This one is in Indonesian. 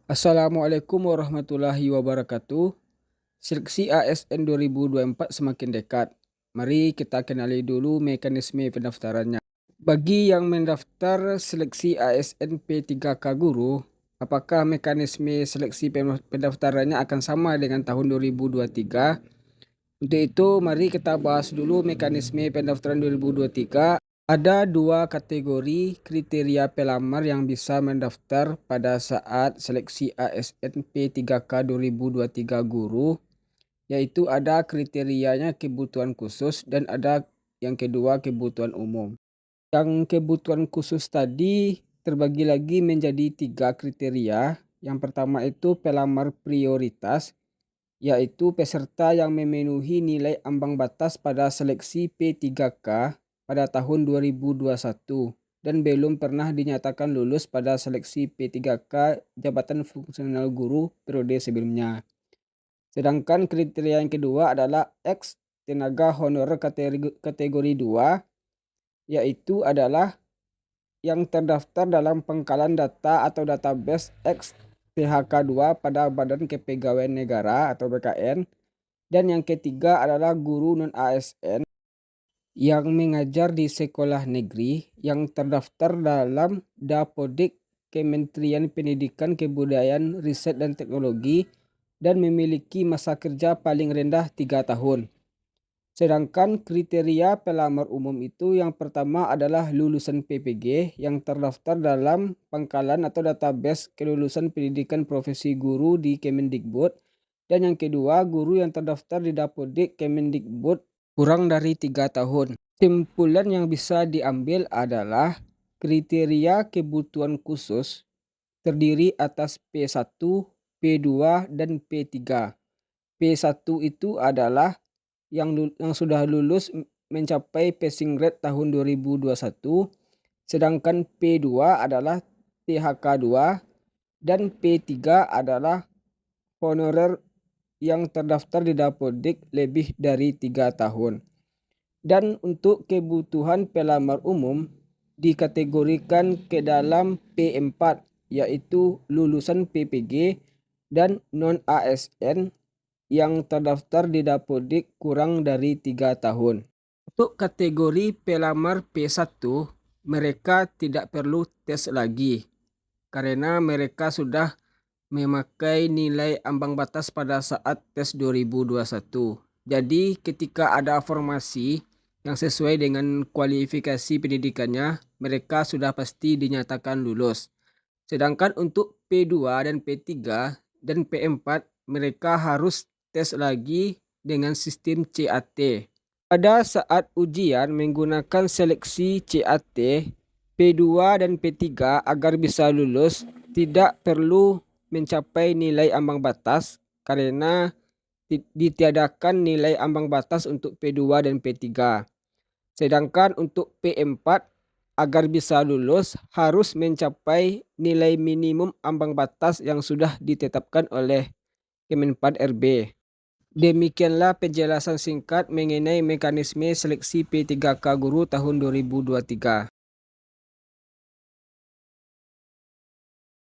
Assalamualaikum warahmatullahi wabarakatuh. Seleksi ASN 2024 semakin dekat. Mari kita kenali dulu mekanisme pendaftarannya. Bagi yang mendaftar seleksi ASN P3K Guru, apakah mekanisme seleksi pendaftarannya akan sama dengan tahun 2023? Untuk itu, mari kita bahas dulu mekanisme pendaftaran 2023. Ada dua kategori kriteria pelamar yang bisa mendaftar pada saat seleksi ASN P3K 2023 Guru, yaitu ada kriterianya kebutuhan khusus dan ada yang kedua kebutuhan umum. Yang kebutuhan khusus tadi terbagi lagi menjadi tiga kriteria. Yang pertama itu pelamar prioritas, yaitu peserta yang memenuhi nilai ambang batas pada seleksi P3K pada tahun 2021 dan belum pernah dinyatakan lulus pada seleksi P3K jabatan fungsional guru periode sebelumnya. Sedangkan kriteria yang kedua adalah X tenaga honorer kategori 2, yaitu adalah yang terdaftar dalam pangkalan data atau database X PHK2 pada Badan Kepegawaian Negara atau BKN. Dan yang ketiga adalah guru non-ASN yang mengajar di sekolah negeri yang terdaftar dalam Dapodik Kementerian Pendidikan Kebudayaan Riset dan Teknologi dan memiliki masa kerja paling rendah 3 tahun. Sedangkan kriteria pelamar umum itu yang pertama adalah lulusan PPG yang terdaftar dalam pangkalan atau database kelulusan pendidikan profesi guru di Kemendikbud. Dan yang kedua, guru yang terdaftar di Dapodik Kemendikbud kurang dari 3 tahun. Kesimpulan yang bisa diambil adalah kriteria kebutuhan khusus terdiri atas P1, P2, dan P3. P1 itu adalah yang sudah lulus mencapai passing grade tahun 2021, sedangkan P2 adalah THK2 dan P3 adalah honorer yang terdaftar di Dapodik lebih dari 3 tahun. Dan untuk kebutuhan pelamar umum dikategorikan ke dalam P4, yaitu lulusan PPG dan non-ASN yang terdaftar di Dapodik kurang dari 3 tahun. Untuk kategori pelamar P1, mereka tidak perlu tes lagi karena mereka sudah memakai nilai ambang batas pada saat tes 2021. Jadi ketika ada formasi yang sesuai dengan kualifikasi pendidikannya, mereka sudah pasti dinyatakan lulus. Sedangkan untuk P2 dan P3 dan P4, mereka harus tes lagi dengan sistem CAT. Pada saat ujian menggunakan seleksi CAT, P2 dan P3 agar bisa lulus tidak perlu mencapai nilai ambang batas karena ditiadakan nilai ambang batas untuk P2 dan P3. Sedangkan untuk P4 agar bisa lulus harus mencapai nilai minimum ambang batas yang sudah ditetapkan oleh Kemenpad RB. Demikianlah penjelasan singkat mengenai mekanisme seleksi P3K Guru tahun 2023.